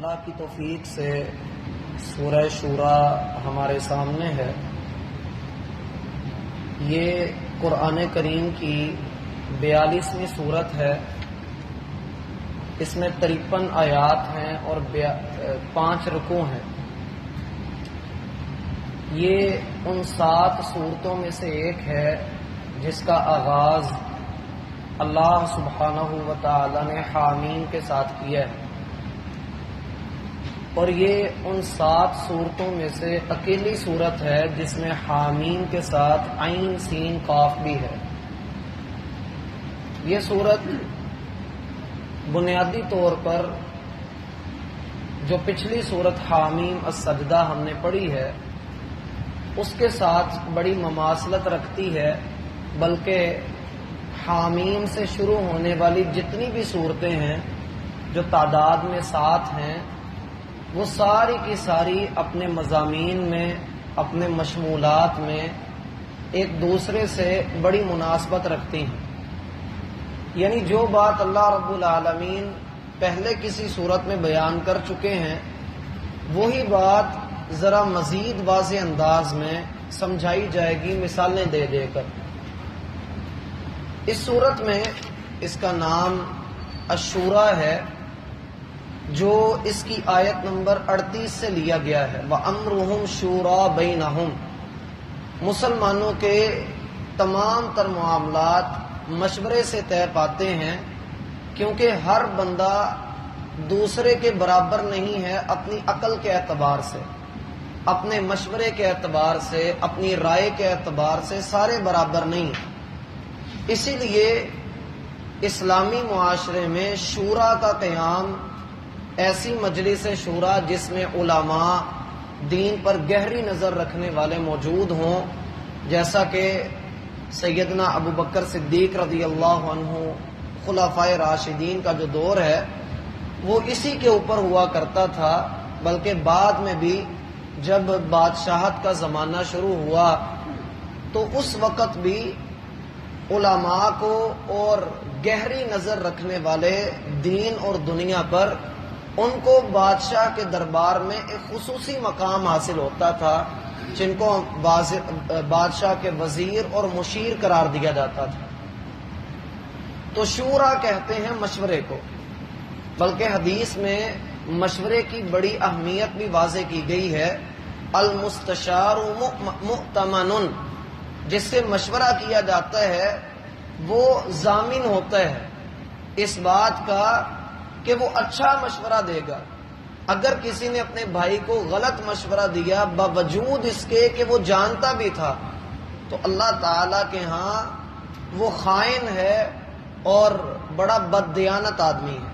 اللہ کی توفیق سے سورہ شورا ہمارے سامنے ہے۔ یہ قرآن کریم کی 42ویں سورت ہے۔ اس میں 53 آیات ہیں اور 5 رکوع ہیں۔ یہ ان 7 سورتوں میں سے ایک ہے جس کا آغاز اللہ سبحانہ و تعالی نے حامیم کے ساتھ کیا ہے، اور یہ ان 7 سورتوں میں سے اکیلی سورت ہے جس میں حامیم کے ساتھ عین سین قاف بھی ہے۔ یہ سورت بنیادی طور پر جو پچھلی سورت حامیم السجدہ ہم نے پڑھی ہے اس کے ساتھ بڑی مماثلت رکھتی ہے، بلکہ حامیم سے شروع ہونے والی جتنی بھی صورتیں ہیں جو تعداد میں 7 ہیں، وہ ساری کی ساری اپنے مضامین میں، اپنے مشمولات میں ایک دوسرے سے بڑی مناسبت رکھتی ہیں۔ یعنی جو بات اللہ رب العالمین پہلے کسی صورت میں بیان کر چکے ہیں وہی بات ذرا مزید واضح انداز میں سمجھائی جائے گی مثالیں دے دے کر۔ اس صورت میں اس کا نام الشورا ہے، جو اس کی آیت نمبر 38 سے لیا گیا ہے۔ وَأَمْرُهُمْ شُورَىٰ بَيْنَهُمْ، مسلمانوں کے تمام تر معاملات مشورے سے طے پاتے ہیں، کیونکہ ہر بندہ دوسرے کے برابر نہیں ہے اپنی عقل کے اعتبار سے، اپنے مشورے کے اعتبار سے، اپنی رائے کے اعتبار سے سارے برابر نہیں ہیں۔ اسی لیے اسلامی معاشرے میں شورا کا قیام، ایسی مجلس شورا جس میں علماء دین پر گہری نظر رکھنے والے موجود ہوں، جیسا کہ سیدنا ابو بکر صدیق رضی اللہ عنہ، خلفائے راشدین کا جو دور ہے وہ اسی کے اوپر ہوا کرتا تھا، بلکہ بعد میں بھی جب بادشاہت کا زمانہ شروع ہوا تو اس وقت بھی علماء کو اور گہری نظر رکھنے والے دین اور دنیا پر ان کو بادشاہ کے دربار میں ایک خصوصی مقام حاصل ہوتا تھا، جن کو بادشاہ کے وزیر اور مشیر قرار دیا جاتا تھا۔ تو شورا کہتے ہیں مشورے کو، بلکہ حدیث میں مشورے کی بڑی اہمیت بھی واضح کی گئی ہے۔ المستشار مؤتمن، جس سے مشورہ کیا جاتا ہے وہ ضامن ہوتا ہے اس بات کا کہ وہ اچھا مشورہ دے گا۔ اگر کسی نے اپنے بھائی کو غلط مشورہ دیا باوجود اس کے کہ وہ جانتا بھی تھا، تو اللہ تعالیٰ کے ہاں وہ خائن ہے اور بڑا بددیانت آدمی ہے۔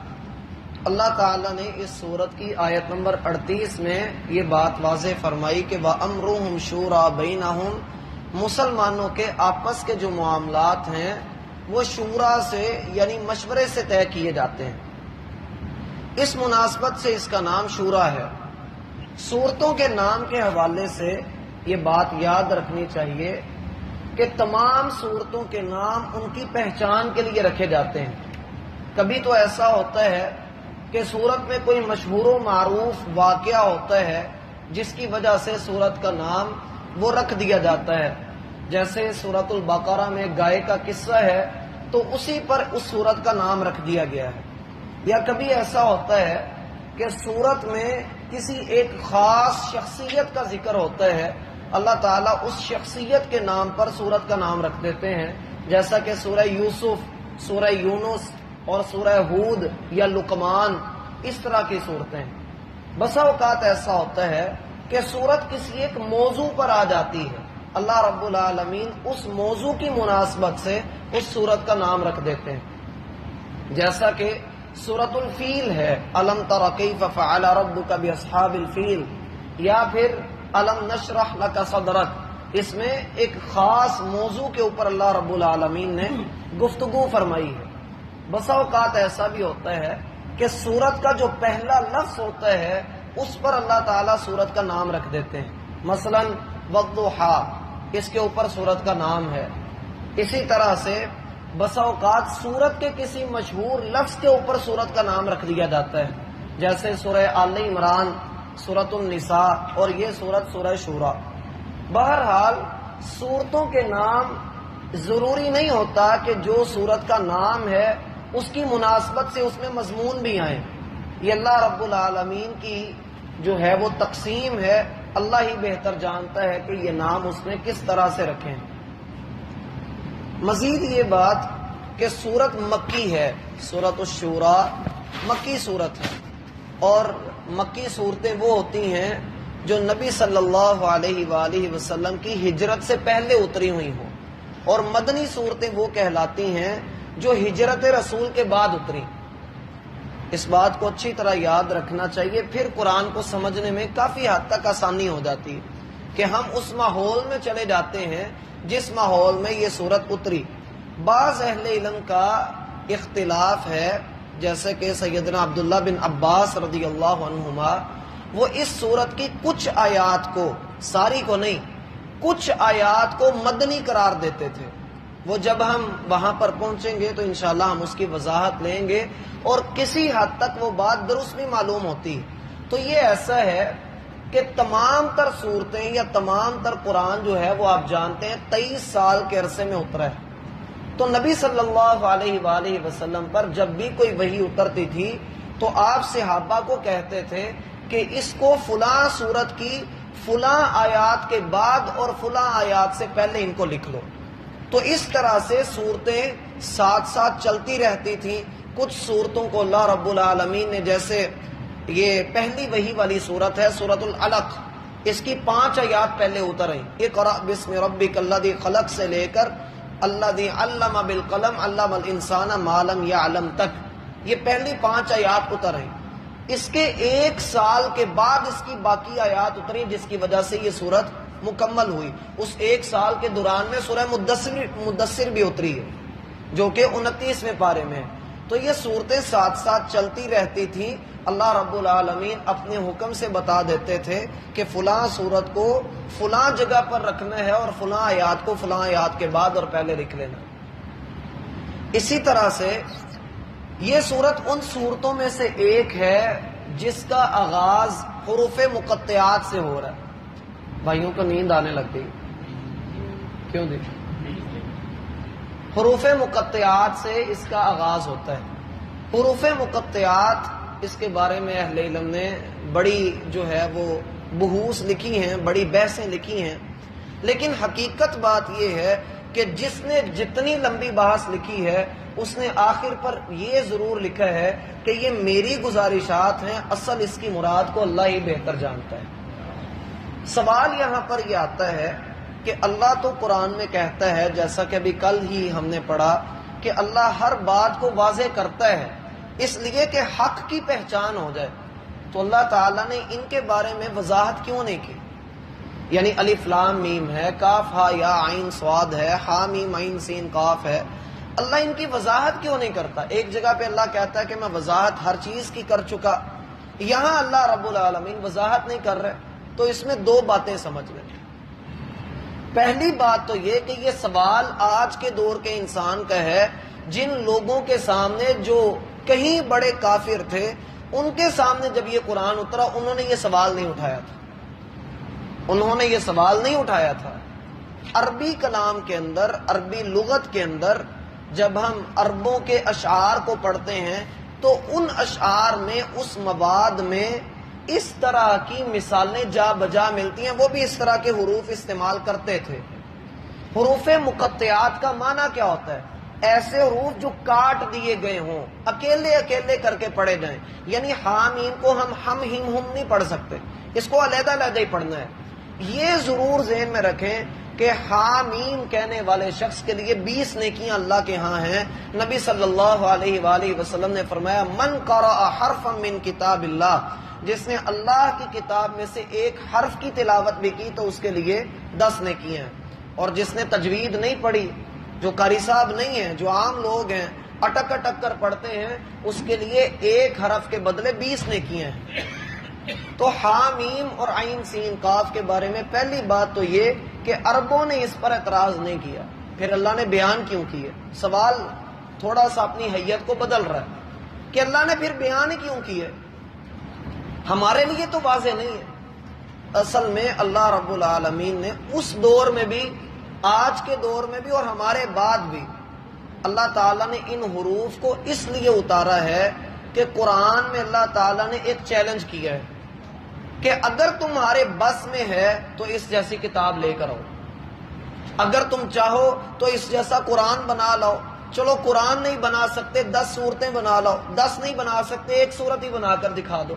اللہ تعالیٰ نے اس سورت کی آیت نمبر 38 میں یہ بات واضح فرمائی کہ وَأَمْرُهُمْ شُورَىٰ بَيْنَهُمْ، مسلمانوں کے آپس کے جو معاملات ہیں وہ شورا سے یعنی مشورے سے طے کیے جاتے ہیں۔ اس مناسبت سے اس کا نام شورا ہے۔ سورتوں کے نام کے حوالے سے یہ بات یاد رکھنی چاہیے کہ تمام سورتوں کے نام ان کی پہچان کے لیے رکھے جاتے ہیں۔ کبھی تو ایسا ہوتا ہے کہ سورت میں کوئی مشہور و معروف واقعہ ہوتا ہے جس کی وجہ سے سورت کا نام وہ رکھ دیا جاتا ہے، جیسے سورۃ البقرہ میں گائے کا قصہ ہے تو اسی پر اس سورت کا نام رکھ دیا گیا ہے۔ یا کبھی ایسا ہوتا ہے کہ سورت میں کسی ایک خاص شخصیت کا ذکر ہوتا ہے، اللہ تعالیٰ اس شخصیت کے نام پر سورت کا نام رکھ دیتے ہیں، جیسا کہ سورہ یوسف، سورہ یونس اور سورہ ہود یا لقمان، اس طرح کی صورتیں۔ بسا اوقات ایسا ہوتا ہے کہ سورت کسی ایک موضوع پر آ جاتی ہے، اللہ رب العالمین اس موضوع کی مناسبت سے اس سورت کا نام رکھ دیتے ہیں، جیسا کہ سورۃ الفیل ہے، الم تر کیف فعل ربک باصحاب الفیل، یا پھر الم نشرح لک صدرک۔ اس میں ایک خاص موضوع کے اوپر اللہ رب العالمین نے گفتگو فرمائی ہے۔ بسا اوقات ایسا بھی ہوتا ہے کہ سورت کا جو پہلا لفظ ہوتا ہے اس پر اللہ تعالیٰ سورت کا نام رکھ دیتے ہیں، مثلا والضحیٰ، اس کے اوپر سورت کا نام ہے۔ اسی طرح سے بسا اوقات سورت کے کسی مشہور لفظ کے اوپر سورت کا نام رکھ دیا جاتا ہے، جیسے سورہ آل عمران، سورۃ النساء اور یہ سورہ شورا۔ بہرحال سورتوں کے نام ضروری نہیں ہوتا کہ جو سورت کا نام ہے اس کی مناسبت سے اس میں مضمون بھی آئیں۔ یہ اللہ رب العالمین کی جو ہے وہ تقسیم ہے، اللہ ہی بہتر جانتا ہے کہ یہ نام اس نے کس طرح سے رکھے ہیں۔ مزید یہ بات کہ سورت مکی ہے، سورۃ الشورا مکی سورت ہے، اور مکی صورتیں وہ ہوتی ہیں جو نبی صلی اللہ علیہ وآلہ وسلم کی ہجرت سے پہلے اتری ہوئی ہوں، اور مدنی صورتیں وہ کہلاتی ہیں جو ہجرت رسول کے بعد اتری۔ اس بات کو اچھی طرح یاد رکھنا چاہیے، پھر قرآن کو سمجھنے میں کافی حد تک آسانی ہو جاتی ہے کہ ہم اس ماحول میں چلے جاتے ہیں جس ماحول میں یہ سورت اتری۔ بعض اہل علم کا اختلاف ہے، جیسے کہ سیدنا عبداللہ بن عباس رضی اللہ عنہما، وہ اس سورت کی کچھ آیات کو، ساری کو نہیں، کچھ آیات کو مدنی قرار دیتے تھے۔ وہ جب ہم وہاں پر پہنچیں گے تو انشاءاللہ ہم اس کی وضاحت لیں گے، اور کسی حد تک وہ بات درست بھی معلوم ہوتی ہے۔ تو یہ ایسا ہے کہ تمام تر صورتیں یا تمام تر قرآن جو ہے وہ آپ جانتے ہیں 23 سال کے عرصے میں اترا ہے۔ تو نبی صلی اللہ علیہ وآلہ وسلم پر جب بھی کوئی وحی اترتی تھی تو آپ صحابہ کو کہتے تھے کہ اس کو فلاں سورت کی فلاں آیات کے بعد اور فلاں آیات سے پہلے ان کو لکھ لو۔ تو اس طرح سے صورتیں ساتھ ساتھ چلتی رہتی تھیں۔ کچھ صورتوں کو اللہ رب العالمین نے، جیسے یہ پہلی وحی والی صورت ہے سورۃ العلق، اس کی 5 آیات پہلے اتر آئیں، اقرأ بسم ربک الذی خلق سے لے کر الذی علم بالقلم علم الانسان ما لم یعلم تک، یہ پہلی 5 آیات اتر آئیں۔ اس کے 1 سال کے بعد اس کی باقی آیات اتری، جس کی وجہ سے یہ صورت مکمل ہوئی۔ اس 1 سال کے دوران میں سورہ مدثر بھی اتری ہے، جو کہ 29ویں پارے میں ہے۔ تو یہ صورتیں ساتھ ساتھ چلتی رہتی تھیں۔ اللہ رب العالمین اپنے حکم سے بتا دیتے تھے کہ فلاں صورت کو فلاں جگہ پر رکھنا ہے اور فلاں آیات کو فلاں آیات کے بعد اور پہلے لکھ لینا۔ اسی طرح سے یہ صورت ان صورتوں میں سے ایک ہے جس کا آغاز حروف مقطعات سے ہو رہا ہے۔ بھائیوں کو نیند آنے لگ گئی کیوں دی؟ حروف مقطعات سے اس کا آغاز ہوتا ہے۔ حروف مقطعات، اس کے بارے میں اہل علم نے بڑی جو ہے وہ بحوث لکھی ہیں، بڑی بحثیں لکھی ہیں، لیکن حقیقت بات یہ ہے کہ جس نے جتنی لمبی بحث لکھی ہے اس نے آخر پر یہ ضرور لکھا ہے کہ یہ میری گزارشات ہیں، اصل اس کی مراد کو اللہ ہی بہتر جانتا ہے۔ سوال یہاں پر یہ آتا ہے کہ اللہ تو قرآن میں کہتا ہے، جیسا کہ ابھی کل ہی ہم نے پڑھا، کہ اللہ ہر بات کو واضح کرتا ہے اس لیے کہ حق کی پہچان ہو جائے۔ تو اللہ تعالیٰ نے ان کے بارے میں وضاحت کیوں نہیں کی؟ یعنی الف لام میم ہے، کاف ہا یا عین صاد ہے، ہا میم عین سین قاف ہے، اللہ ان کی وضاحت کیوں نہیں کرتا؟ ایک جگہ پہ اللہ کہتا ہے کہ میں وضاحت ہر چیز کی کر چکا، یہاں اللہ رب العالمین وضاحت نہیں کر رہے۔ تو اس میں 2 باتیں سمجھ لیں۔ پہلی بات تو یہ کہ یہ سوال آج کے دور کے انسان کا ہے، جن لوگوں کے سامنے جو کہیں بڑے کافر تھے، ان کے سامنے جب یہ قرآن اترا انہوں نے یہ سوال نہیں اٹھایا تھا، انہوں نے یہ سوال نہیں اٹھایا تھا۔ عربی کلام کے اندر، عربی لغت کے اندر جب ہم عربوں کے اشعار کو پڑھتے ہیں تو ان اشعار میں، اس مواد میں اس طرح کی مثالیں جا بجا ملتی ہیں، وہ بھی اس طرح کے حروف استعمال کرتے تھے۔ حروف مقطعات کا معنی کیا ہوتا ہے؟ ایسے حروف جو کاٹ دیے گئے ہوں، اکیلے اکیلے کر کے پڑھے جائیں، یعنی حامیم کو ہم ہم نہیں پڑھ سکتے، اس کو علیحدہ علیحدہ ہی پڑھنا ہے۔ یہ ضرور ذہن میں رکھیں کہ حامیم کہنے والے شخص کے لیے 20 نیکیاں اللہ کے ہاں ہیں۔ نبی صلی اللہ علیہ وآلہ وسلم نے فرمایا، من قرأ حرفا من کتاب اللہ، جس نے اللہ کی کتاب میں سے ایک حرف کی تلاوت بھی کی تو اس کے لیے 10 نیکیاں ہیں، اور جس نے تجوید نہیں پڑھی، جو قاری صاحب نہیں ہیں، جو عام لوگ ہیں، اٹک اٹک کر پڑھتے ہیں، اس کے لیے ایک حرف کے بدلے 20 نیکیاں ہیں۔ تو حامیم اور عین سین قاف کے بارے میں پہلی بات تو یہ کہ عربوں نے اس پر اعتراض نہیں کیا، پھر اللہ نے بیان کیوں کیے؟ سوال تھوڑا سا اپنی حیت کو بدل رہا ہے کہ اللہ نے پھر بیان کیوں کیے؟ ہمارے لیے تو واضح نہیں ہے۔ اصل میں اللہ رب العالمین نے اس دور میں بھی، آج کے دور میں بھی اور ہمارے بعد بھی اللہ تعالیٰ نے ان حروف کو اس لیے اتارا ہے کہ قرآن میں اللہ تعالیٰ نے ایک چیلنج کیا ہے کہ اگر تمہارے بس میں ہے تو اس جیسی کتاب لے کر آؤ، اگر تم چاہو تو اس جیسا قرآن بنا لاؤ۔ چلو قرآن نہیں بنا سکتے 10 سورتیں بنا لاؤ، 10 نہیں بنا سکتے 1 سورت ہی بنا کر دکھا دو۔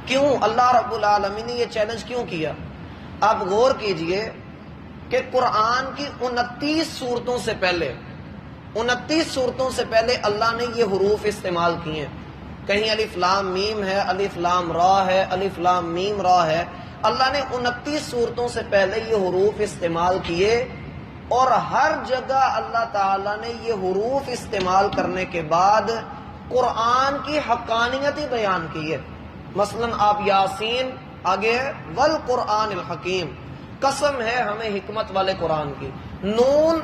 کیوں اللہ رب العالمین نے یہ چیلنج کیوں کیا؟ آپ غور کیجئے کہ قرآن کی 29 سورتوں سے پہلے 29 سورتوں سے پہلے اللہ نے یہ حروف استعمال کیے ہیں۔ کہیں الف لام میم ہے، الف لام را ہے، الف لام میم را ہے۔ اللہ نے 29 سورتوں سے پہلے یہ حروف استعمال کیے، اور ہر جگہ اللہ تعالیٰ نے یہ حروف استعمال کرنے کے بعد قرآن کی حقانیت ہی بیان کی ہے۔ مثلا آپ یاسین آگے ہے والقرآن الحکیم، قسم ہے ہمیں حکمت والے قرآن کی۔ نون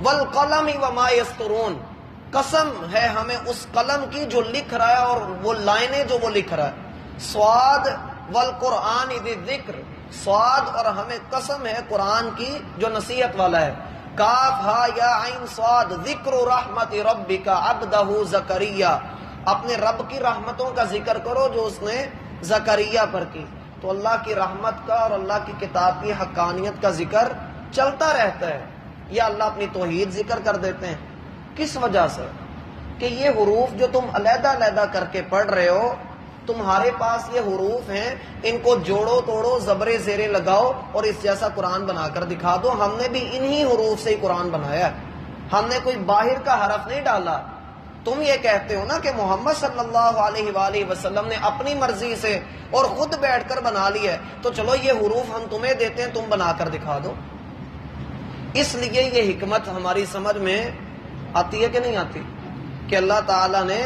والقلم وما یسطرون، قسم ہے ہمیں اس قلم کی جو لکھ رہا ہے اور وہ لائنیں جو وہ لکھ رہا ہے۔ صاد والقرآن ذی ذکر، صاد اور ہمیں قسم ہے قرآن کی جو نصیحت والا ہے۔ کاف ہا یا عین صاد ذکر رحمت ربک عبدہ زکریا، اپنے رب کی رحمتوں کا ذکر کرو جو اس نے زکریا پر کی۔ تو اللہ کی رحمت کا اور اللہ کی کتاب کی حقانیت کا ذکر چلتا رہتا ہے، یا اللہ اپنی توحید ذکر کر دیتے ہیں۔ کس وجہ سے؟ کہ یہ حروف جو تم علیحدہ علیحدہ کر کے پڑھ رہے ہو، تمہارے پاس یہ حروف ہیں، ان کو جوڑو توڑو زبرے زیرے لگاؤ اور اس جیسا قرآن بنا کر دکھا دو۔ ہم نے بھی انہی حروف سے ہی قرآن بنایا ہے، ہم نے کوئی باہر کا حرف نہیں ڈالا۔ تم یہ کہتے ہو نا کہ محمد صلی اللہ علیہ وآلہ وسلم نے اپنی مرضی سے اور خود بیٹھ کر بنا لی ہے، تو چلو یہ حروف ہم تمہیں دیتے ہیں، تم بنا کر دکھا دو۔ اس لیے یہ حکمت ہماری سمجھ میں آتی ہے کہ نہیں آتی کہ اللہ تعالیٰ نے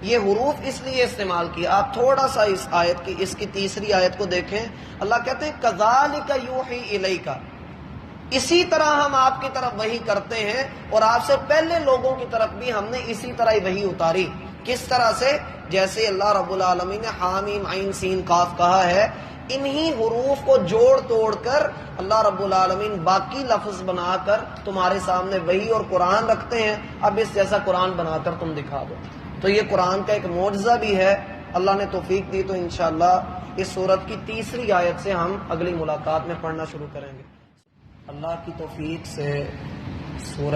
یہ حروف اس لیے استعمال کیا۔ آپ تھوڑا سا اس آیت کی، اس کی تیسری آیت کو دیکھیں، اللہ کہتے ہیں کذالک یوحی الیک، اسی طرح ہم آپ کی طرف وحی کرتے ہیں، اور آپ سے پہلے لوگوں کی طرف بھی ہم نے اسی طرح ہی وحی اتاری۔ کس طرح سے؟ جیسے اللہ رب العالمین نے حامیم عین سین قاف کہا ہے، انہی حروف کو جوڑ توڑ کر اللہ رب العالمین باقی لفظ بنا کر تمہارے سامنے وحی اور قرآن رکھتے ہیں۔ اب اس جیسا قرآن بنا کر تم دکھا دو۔ تو یہ قرآن کا ایک معجزہ بھی ہے۔ اللہ نے توفیق دی تو انشاءاللہ اس سورت کی تیسری آیت سے ہم اگلی ملاقات میں پڑھنا شروع کریں گے۔ اللہ کی توفیق سے سورت